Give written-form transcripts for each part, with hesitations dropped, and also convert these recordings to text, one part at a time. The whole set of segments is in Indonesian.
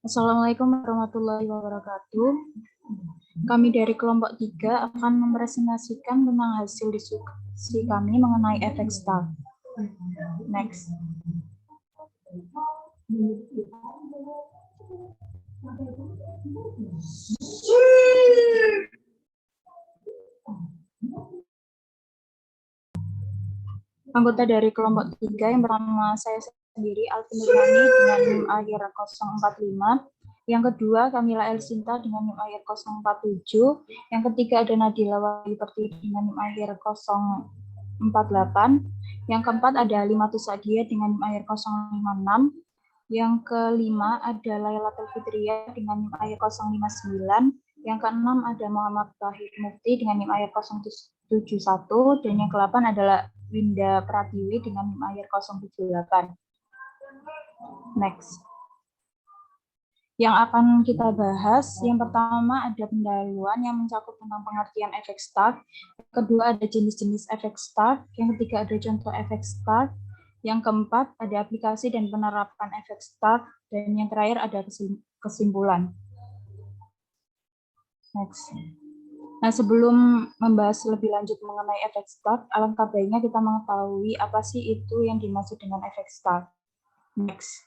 Assalamualaikum warahmatullahi wabarakatuh. Kami dari kelompok 3 akan mempresentasikan tentang hasil diskusi kami mengenai efek star. Next. Anggota dari kelompok 3 yang pertama saya sendiri, Alvin Nurmani dengan NIM akhir 045. Yang kedua, Kamila Elsinta dengan NIM akhir 047. Yang ketiga ada Nadila Waliperti dengan NIM akhir 048. Yang keempat ada Halimatus Sadia dengan NIM akhir 056. Yang kelima ada Lailatul Fitria dengan NIM akhir 059. Yang keenam ada Muhammad Tahir Mufti dengan NIM akhir 071. Dan yang ke-8 adalah Winda Pratiwi dengan NIM akhir 078. Next. Yang akan kita bahas, yang pertama ada pendahuluan yang mencakup tentang pengertian efek start. Yang kedua ada jenis-jenis efek start. Yang ketiga ada contoh efek start. Yang keempat ada aplikasi dan penerapan efek start. Dan yang terakhir ada kesimpulan. Next. Nah, sebelum membahas lebih lanjut mengenai efek start, alangkah baiknya kita mengetahui apa sih itu yang dimaksud dengan efek start. Next.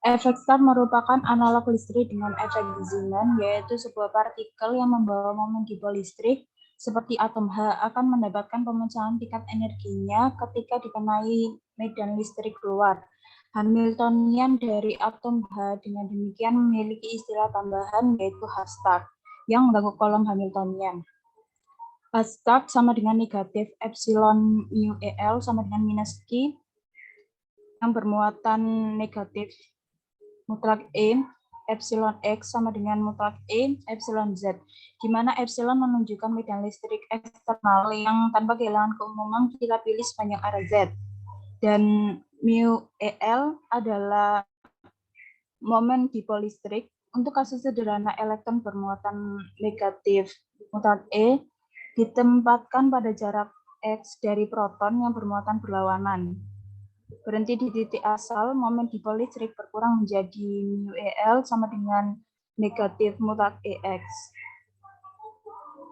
Efek start merupakan analog listrik dengan efek Zeeman, yaitu sebuah partikel yang membawa momen dipol listrik seperti atom H akan mendapatkan pemecahan tingkat energinya ketika dikenai medan listrik keluar. Hamiltonian dari atom H dengan demikian memiliki istilah tambahan yaitu H start yang mengganggu kolom Hamiltonian. H start sama dengan negatif epsilon mu EL sama dengan minus Q yang bermuatan negatif mutlak E, epsilon X sama dengan mutlak E, epsilon Z, di mana epsilon menunjukkan medan listrik eksternal yang tanpa kehilangan keumuman kita pilih sepanjang arah Z. Dan mu EL adalah momen dipol listrik. Untuk kasus sederhana elektron bermuatan negatif mutlak E ditempatkan pada jarak X dari proton yang bermuatan berlawanan. Berhenti di titik asal, momen dipol listrik berkurang menjadi mu EL sama dengan negatif mutlak EX.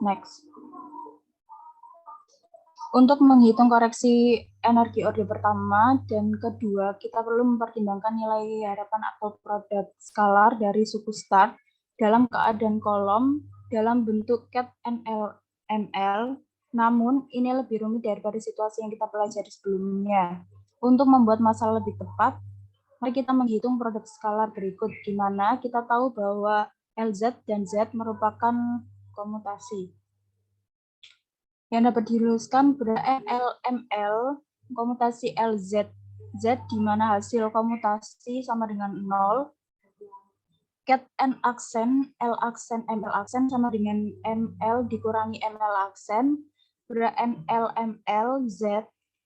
Next. Untuk menghitung koreksi energi orde pertama dan kedua, kita perlu mempertimbangkan nilai harapan atau produk skalar dari suku start dalam keadaan kolom dalam bentuk ket NL-ML, namun ini lebih rumit daripada situasi yang kita pelajari sebelumnya. Untuk membuat masalah lebih tepat, mari kita menghitung produk skalar berikut, di mana kita tahu bahwa LZ dan Z merupakan komutasi. Yang dapat diluluskan pada NL-ML, komutasi LZ, Z di mana hasil komutasi sama dengan 0, ket N aksen, L aksen, ML aksen sama dengan ML dikurangi ML aksen, pada NL-ML, Z,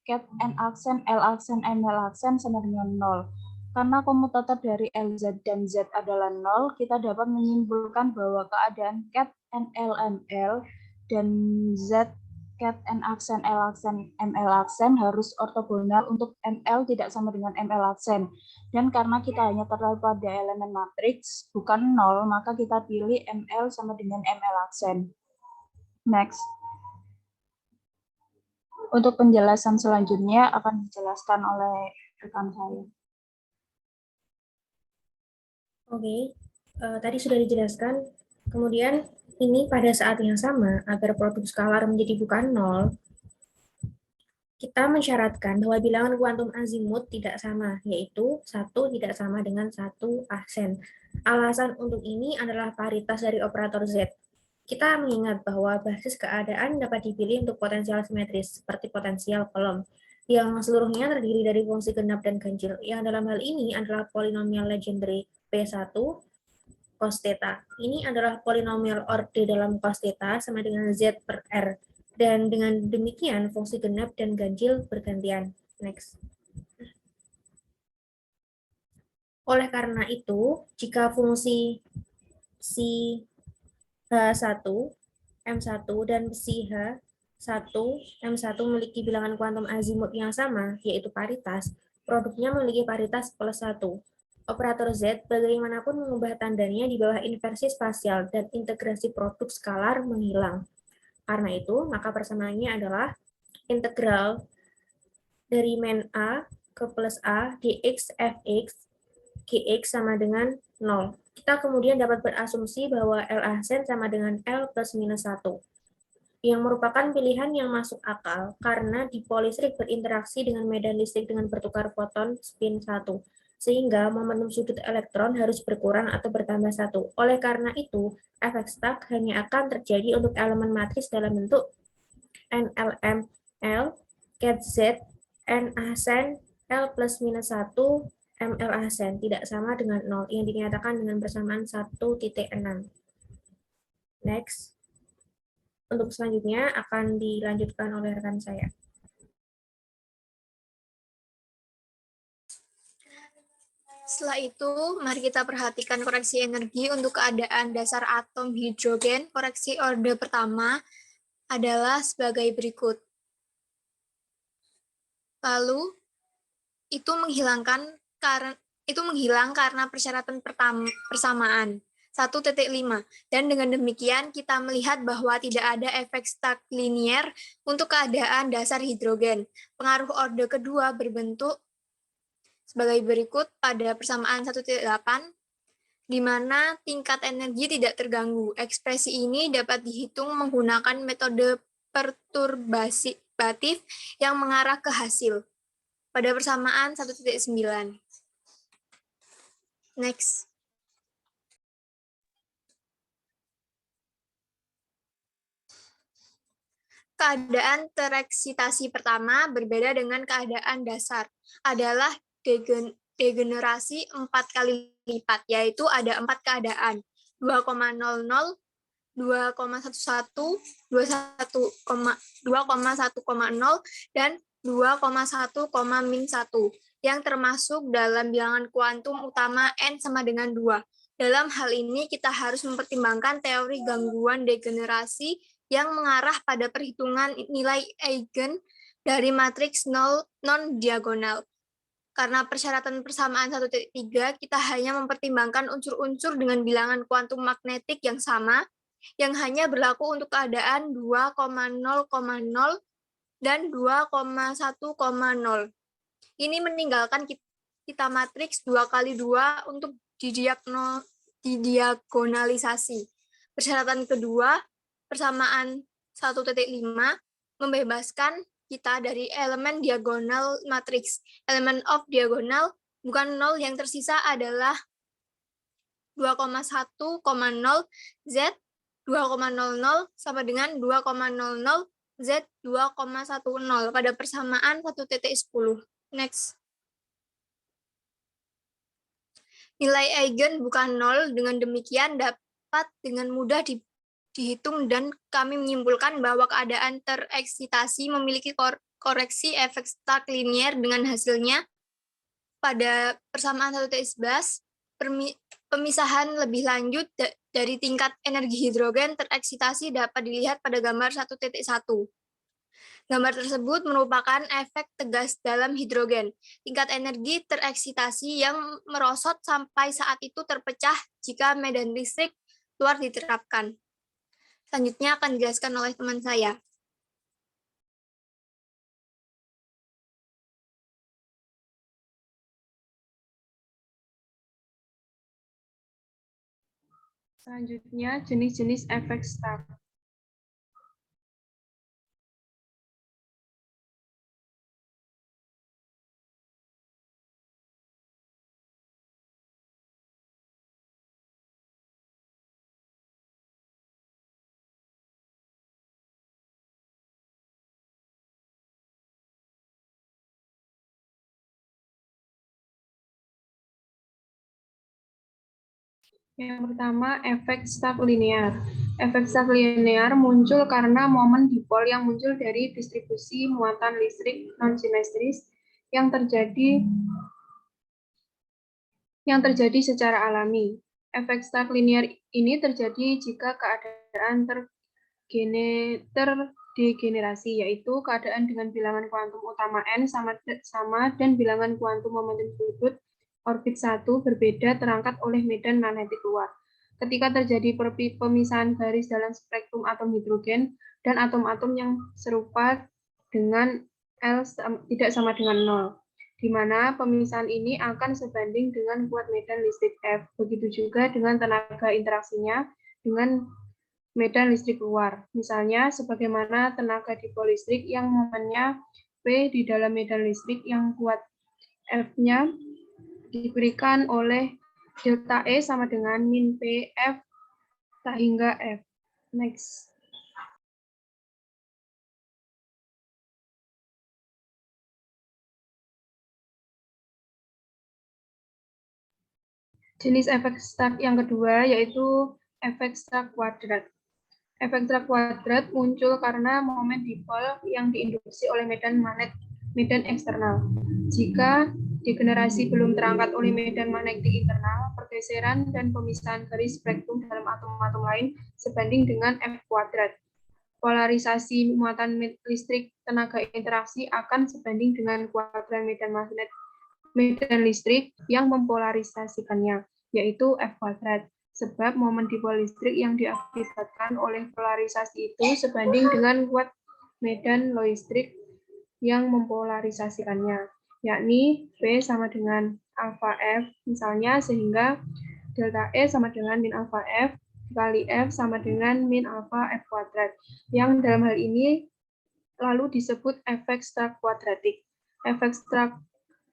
ket N aksen, L aksen, ML aksen sama dengan 0. Karena komutator dari LZ dan Z adalah 0, kita dapat menyimpulkan bahwa keadaan ket NL-ML dan Z ket N aksen, L aksen, ML aksen harus ortogonal untuk ML tidak sama dengan ML aksen. Dan karena kita hanya terlalu pada elemen matriks, bukan 0, maka kita pilih ML sama dengan ML aksen. Next. Untuk penjelasan selanjutnya akan dijelaskan oleh rekan saya. Oke, tadi sudah dijelaskan. Kemudian ini pada saat yang sama, agar produk skalar menjadi bukan 0, kita mensyaratkan bahwa bilangan kuantum azimut tidak sama, yaitu 1 tidak sama dengan 1 aksen. Alasan untuk ini adalah paritas dari operator Z. Kita mengingat bahwa basis keadaan dapat dipilih untuk potensial simetris, seperti potensial kolom, yang seluruhnya terdiri dari fungsi genap dan ganjil, yang dalam hal ini adalah polinomial legendary P1 cos theta. Ini adalah polinomial orde dalam cos theta sama dengan Z per R. Dan dengan demikian, fungsi genap dan ganjil bergantian. Next. Oleh karena itu, jika fungsi si H1, M1, dan si H1, M1 memiliki bilangan kuantum azimut yang sama, yaitu paritas, produknya memiliki paritas plus 1. Operator Z bagaimanapun mengubah tandanya di bawah inversi spasial dan integrasi produk skalar menghilang. Karena itu, maka persamaannya adalah integral dari min A ke plus A dx fx gx sama dengan 0. Kita kemudian dapat berasumsi bahwa L aksen sama dengan L plus minus 1, yang merupakan pilihan yang masuk akal karena dipol listrik berinteraksi dengan medan listrik dengan bertukar foton spin 1, sehingga momentum sudut elektron harus berkurang atau bertambah 1. Oleh karena itu, efek stuck hanya akan terjadi untuk elemen matris dalam bentuk NLML, ket Z, N aksen, L plus minus 1, ML aksen, tidak sama dengan 0, yang dinyatakan dengan persamaan 1.6. Next. Untuk selanjutnya akan dilanjutkan oleh rekan saya. Setelah itu, mari kita perhatikan koreksi energi untuk keadaan dasar atom hidrogen. Koreksi orde pertama adalah sebagai berikut. Lalu, itu menghilang karena persyaratan persamaan 1.5. Dan dengan demikian, kita melihat bahwa tidak ada efek stuck linier untuk keadaan dasar hidrogen. Pengaruh orde kedua berbentuk sebagai berikut pada persamaan 1.8, di mana tingkat energi tidak terganggu. Ekspresi ini dapat dihitung menggunakan metode perturbatif yang mengarah ke hasil pada persamaan 1.9. Next. Keadaan tereksitasi pertama berbeda dengan keadaan dasar, adalah degenerasi 4 kali lipat, yaitu ada 4 keadaan, 2,00, 2,11, 2,1,0, dan 2,1,-1, yang termasuk dalam bilangan kuantum utama N sama dengan 2. Dalam hal ini, kita harus mempertimbangkan teori gangguan degenerasi yang mengarah pada perhitungan nilai eigen dari matriks non-diagonal. Karena persyaratan persamaan 1.3, kita hanya mempertimbangkan unsur-unsur dengan bilangan kuantum magnetik yang sama, yang hanya berlaku untuk keadaan 2,0,0 dan 2,1,0. Ini meninggalkan kita matriks 2 kali 2 untuk didiagonalisasi. Persyaratan kedua, persamaan 1.5, membebaskan kita dari elemen diagonal matriks. Elemen of diagonal bukan 0, yang tersisa adalah 2,1,0 Z 2,00 sama dengan 2,00 Z 2,10 pada persamaan 1.10. Next. Nilai eigen bukan 0, dengan demikian dapat dengan mudah dihitung, dan kami menyimpulkan bahwa keadaan tereksitasi memiliki koreksi efek stuck linier. Dengan hasilnya, pada persamaan 1.11, pemisahan lebih lanjut dari tingkat energi hidrogen tereksitasi dapat dilihat pada gambar 1.1. Gambar tersebut merupakan efek tegas dalam hidrogen. Tingkat energi tereksitasi yang merosot sampai saat itu terpecah jika medan listrik luar diterapkan. Selanjutnya akan dijelaskan oleh teman saya. Selanjutnya, jenis-jenis efek stuck. Yang pertama, efek stuck linear. Efek stuck linear muncul karena momen dipol yang muncul dari distribusi muatan listrik non-simetris yang terjadi secara alami. Efek stuck linear ini terjadi jika keadaan terdegenerasi, yaitu keadaan dengan bilangan kuantum utama N sama dan bilangan kuantum momentum sudut orbit 1 berbeda terangkat oleh medan magnetik luar. Ketika terjadi pemisahan garis dalam spektrum atom hidrogen dan atom-atom yang serupa dengan L tidak sama dengan 0, di mana pemisahan ini akan sebanding dengan kuat medan listrik F. Begitu juga dengan tenaga interaksinya dengan medan listrik luar. Misalnya, sebagaimana tenaga dipol listrik yang momennya P di dalam medan listrik yang kuat F-nya diberikan oleh delta E sama dengan min P F tak hingga F. Next. Jenis efek Stark yang kedua yaitu efek Stark kuadrat. Efek Stark kuadrat muncul karena momen dipol yang diinduksi oleh medan eksternal. Jika degenerasi belum terangkat oleh medan magnetik internal, pergeseran dan pemisahan garis spektrum dalam atom-atom lain sebanding dengan F kuadrat. Polarisasi muatan listrik tenaga interaksi akan sebanding dengan kuadrat medan listrik yang mempolarisasikannya, yaitu F kuadrat. Sebab momen dipol listrik yang diakibatkan oleh polarisasi itu sebanding dengan kuat medan listrik yang mempolarisasikannya, yakni P sama dengan alfa F misalnya, sehingga delta E sama dengan min alfa F kali F sama dengan min alfa F kuadrat, yang dalam hal ini lalu disebut efek Stark kuadratik. Efek Stark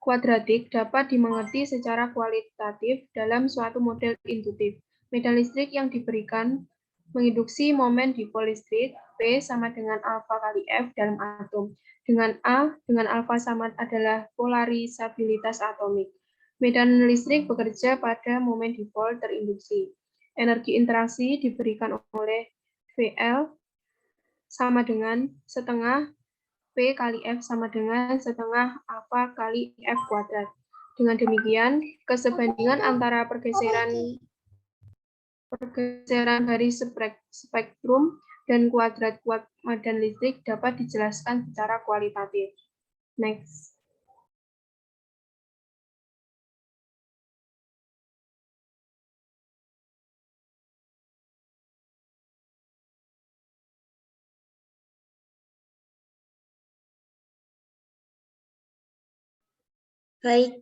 kuadratik dapat dimengerti secara kualitatif dalam suatu model induktif. Medan listrik yang diberikan menginduksi momen dipol listrik P sama dengan alfa kali F dalam atom. Dengan A dengan alfa sama adalah polarisabilitas atomik. Medan listrik bekerja pada momen dipol terinduksi. Energi interaksi diberikan oleh VL sama dengan setengah P kali F sama dengan setengah alfa kali F kuadrat. Dengan demikian, kesebandingan antara pergeseran garis spektrum dan kuadrat kuat medan listrik dapat dijelaskan secara kualitatif. Next. Baik,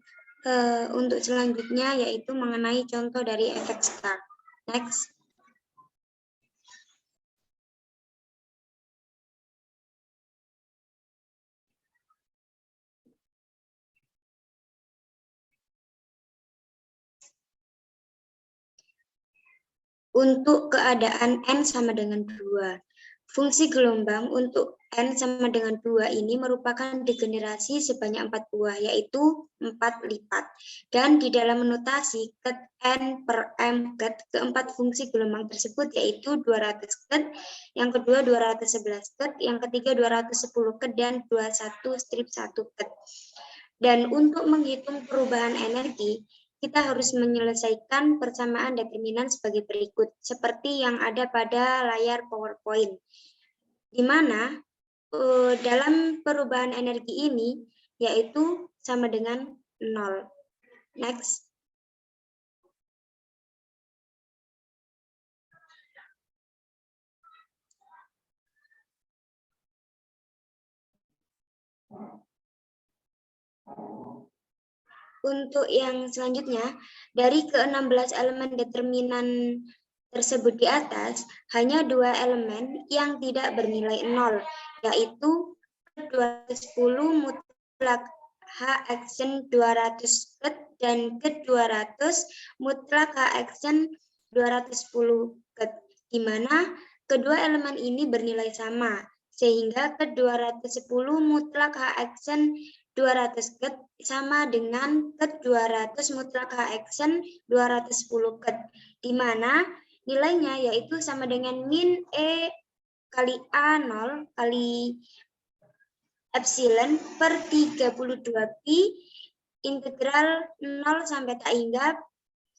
untuk selanjutnya yaitu mengenai contoh dari efek Stark. Next. Untuk keadaan N sama dengan 2, fungsi gelombang untuk N sama dengan 2 ini merupakan degenerasi sebanyak 4 buah, yaitu 4 lipat. Dan di dalam notasi ket N per M ket, keempat fungsi gelombang tersebut yaitu 200 ket, yang kedua 211 ket, yang ketiga 210 ket, dan 21 strip 1 ket. Dan untuk menghitung perubahan energi, kita harus menyelesaikan persamaan determinan sebagai berikut, seperti yang ada pada layar PowerPoint, di mana dalam perubahan energi ini yaitu sama dengan 0. Next. Untuk yang selanjutnya, dari ke-16 elemen determinan tersebut di atas, hanya 2 elemen yang tidak bernilai 0, yaitu 210 mutlak H action 200 ket dan ke 200 mutlak H action 210 ket, di mana kedua elemen ini bernilai sama, sehingga ke 210 mutlak H action 200 ket sama dengan ke 200 mutlak H action 210 ket, di mana nilainya yaitu sama dengan min E kali A 0 kali epsilon per 32 pi integral 0 sampai tak hingga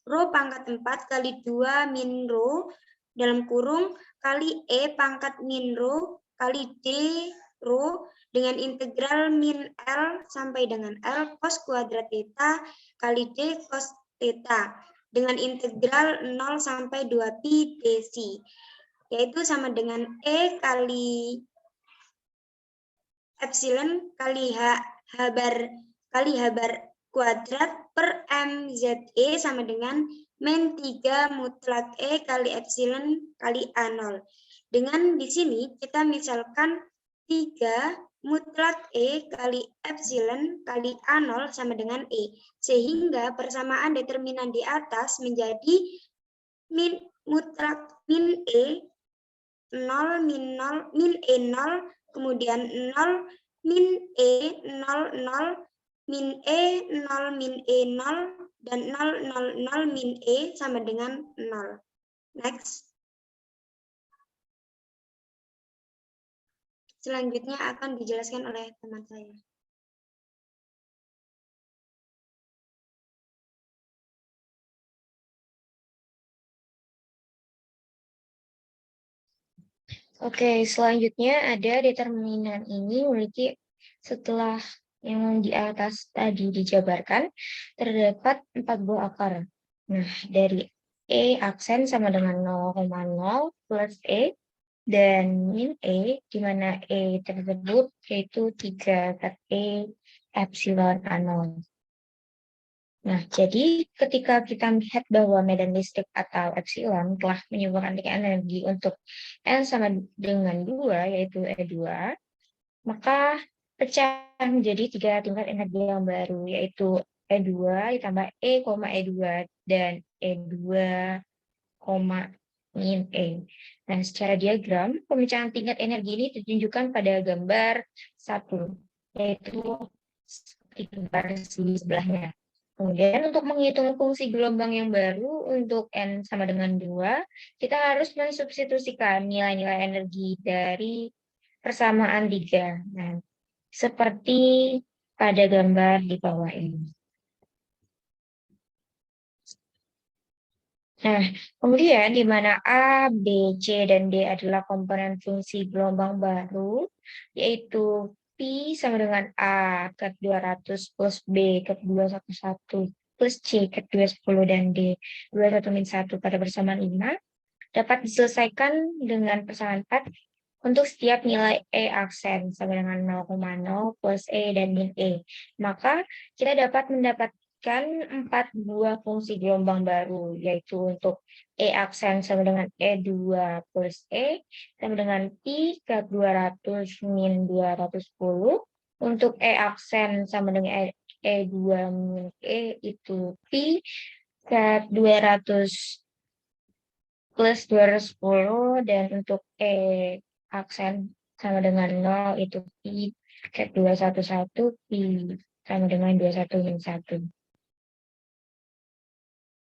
rho pangkat 4 kali 2 min rho dalam kurung kali E pangkat min rho kali D rho dengan integral min L sampai dengan L cos kuadrat theta kali D cos theta dengan integral 0 sampai 2pi dc, yaitu sama dengan E kali epsilon kali H bar kuadrat per MZE sama dengan min 3 mutlak E kali epsilon kali A0. Dengan di sini kita misalkan 3 mutlak E kali epsilon kali A0 sama dengan E. Sehingga persamaan determinan di atas menjadi min E 0 min E 0 kemudian 0 min E 0 0 min E 0 min E 0 dan 0 0 0 min E sama dengan 0. Next. Selanjutnya akan dijelaskan oleh teman saya. Oke, selanjutnya ada determinan ini memiliki setelah yang di atas tadi dijabarkan, terdapat 4 buah akar. Nah, dari E aksen sama dengan 0,0 plus E, dan min E, di mana E tersebut yaitu 3 kat E epsilon A0. Nah, jadi ketika kita melihat bahwa medan listrik atau epsilon telah menyumbangkan tingkat energi untuk N sama dengan 2, yaitu E2, maka pecah menjadi 3 tingkat energi yang baru, yaitu E2 ditambah E, E2, dan E2, min E. Nah, secara diagram, pemecahan tingkat energi ini ditunjukkan pada gambar 1, yaitu seperti gambar di sebelahnya. Kemudian untuk menghitung fungsi gelombang yang baru untuk N sama dengan 2, kita harus mensubstitusikan nilai-nilai energi dari persamaan 3. Nah, seperti pada gambar di bawah ini. Nah, kemudian di mana A, B, C, dan D adalah komponen fungsi gelombang baru, yaitu P sama dengan A kat 200 plus B kat 211 plus C kat 210 dan D 21-1 pada persamaan 5 dapat diselesaikan dengan persamaan 4 untuk setiap nilai E aksen sama dengan 0,0 plus E dan min E. Maka kita dapat mendapatkan 4 buah fungsi gelombang baru, yaitu untuk E aksen sama dengan E2 plus E, sama dengan Pi kat 200 min 210. Untuk E aksen sama dengan E2 min E itu Pi kat 200 plus 210, dan untuk E aksen sama dengan 0 itu Pi kat 211 Pi sama dengan 21 min 1.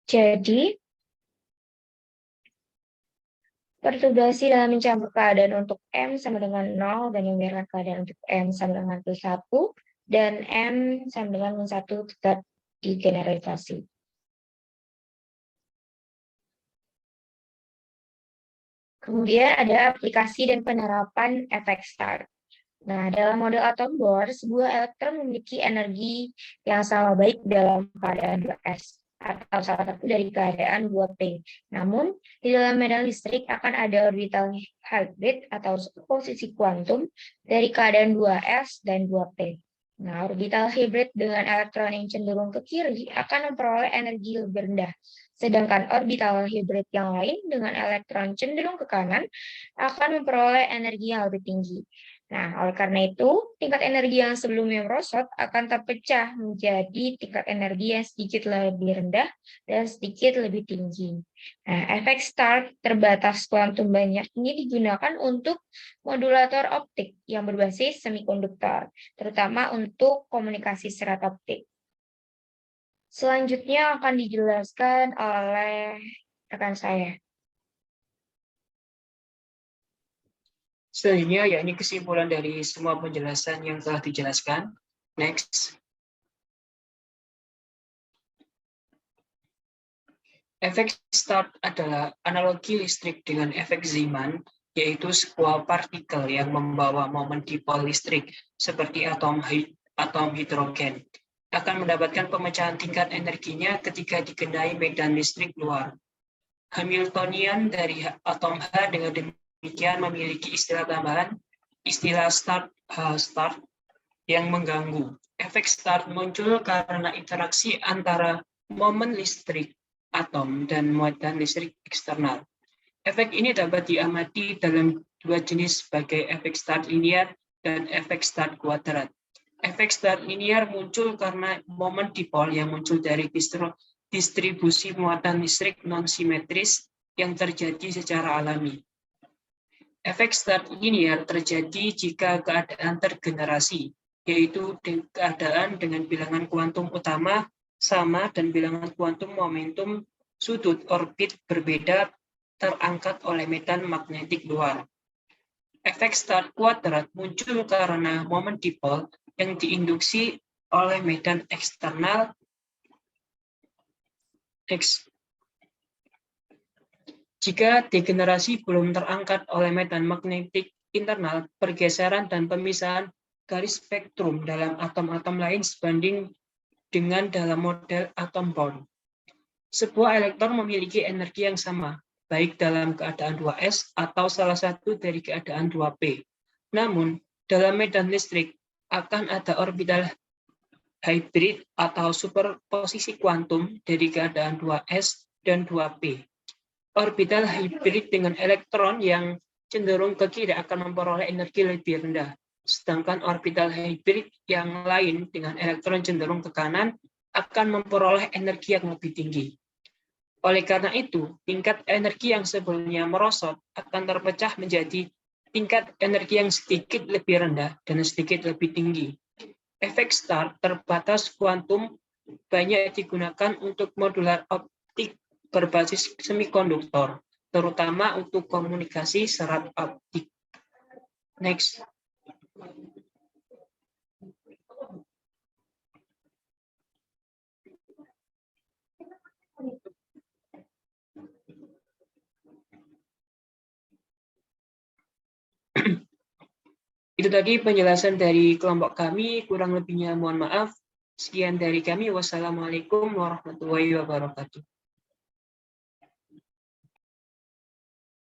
Jadi, perturbasi dalam mencampur keadaan untuk M sama dengan 0 dan membiarkan keadaan untuk M sama dengan plus 1 dan M sama dengan min 1 tetap digeneralisasi. Kemudian ada aplikasi dan penerapan efek Stark. Nah, dalam model atom Bohr, sebuah elektron memiliki energi yang sama baik dalam keadaan 2s atau salah satu dari keadaan 2p. Namun, di dalam medan listrik akan ada orbital hybrid atau posisi kuantum dari keadaan 2s dan 2p. Nah, orbital hybrid dengan elektron yang cenderung ke kiri akan memperoleh energi lebih rendah. Sedangkan orbital hybrid yang lain dengan elektron cenderung ke kanan akan memperoleh energi yang lebih tinggi. Nah, oleh karena itu, tingkat energi yang sebelumnya merosot akan terpecah menjadi tingkat energi yang sedikit lebih rendah dan sedikit lebih tinggi. Nah, efek Stark terbatas kuantum banyak ini digunakan untuk modulator optik yang berbasis semikonduktor, terutama untuk komunikasi serat optik. Selanjutnya akan dijelaskan oleh rekan saya. Selanjutnya, yakni kesimpulan dari semua penjelasan yang telah dijelaskan. Next. Efek Stark adalah analogi listrik dengan efek Zeeman yaitu sebuah partikel yang membawa momen dipol listrik seperti atom hidrogen, akan mendapatkan pemecahan tingkat energinya ketika dikenai medan listrik luar. Hamiltonian dari atom H dengan demikian memiliki istilah tambahan, istilah start yang mengganggu. Efek start muncul karena interaksi antara momen listrik atom dan medan listrik eksternal. Efek ini dapat diamati dalam dua jenis sebagai efek start linear dan efek start kuadrat. Efek start linear muncul karena momen dipol yang muncul dari distribusi muatan listrik non-simetris yang terjadi secara alami. Efek start linear terjadi jika keadaan tergenerasi, yaitu keadaan dengan bilangan kuantum utama sama dan bilangan kuantum momentum sudut orbit berbeda terangkat oleh medan magnetik luar. Efek start kuadrat muncul karena momen dipol yang diinduksi oleh medan eksternal jika degenerasi belum terangkat oleh medan magnetik internal, pergeseran dan pemisahan garis spektrum dalam atom-atom lain sebanding dengan dalam model atom bound. Sebuah elektron memiliki energi yang sama, baik dalam keadaan 2s atau salah satu dari keadaan 2p. Namun, dalam medan listrik akan ada orbital hybrid atau superposisi kuantum dari keadaan 2s dan 2p. Orbital hybrid dengan elektron yang cenderung ke kiri akan memperoleh energi lebih rendah, sedangkan orbital hybrid yang lain dengan elektron cenderung ke kanan akan memperoleh energi yang lebih tinggi. Oleh karena itu, tingkat energi yang sebelumnya merosot akan terpecah menjadi tingkat energi yang sedikit lebih rendah dan sedikit lebih tinggi. Efek start terbatas kuantum banyak digunakan untuk modular optik berbasis semikonduktor, terutama untuk komunikasi serat optik. Next. Itu tadi penjelasan dari kelompok kami, kurang lebihnya mohon maaf. Sekian dari kami, wassalamualaikum warahmatullahi wabarakatuh.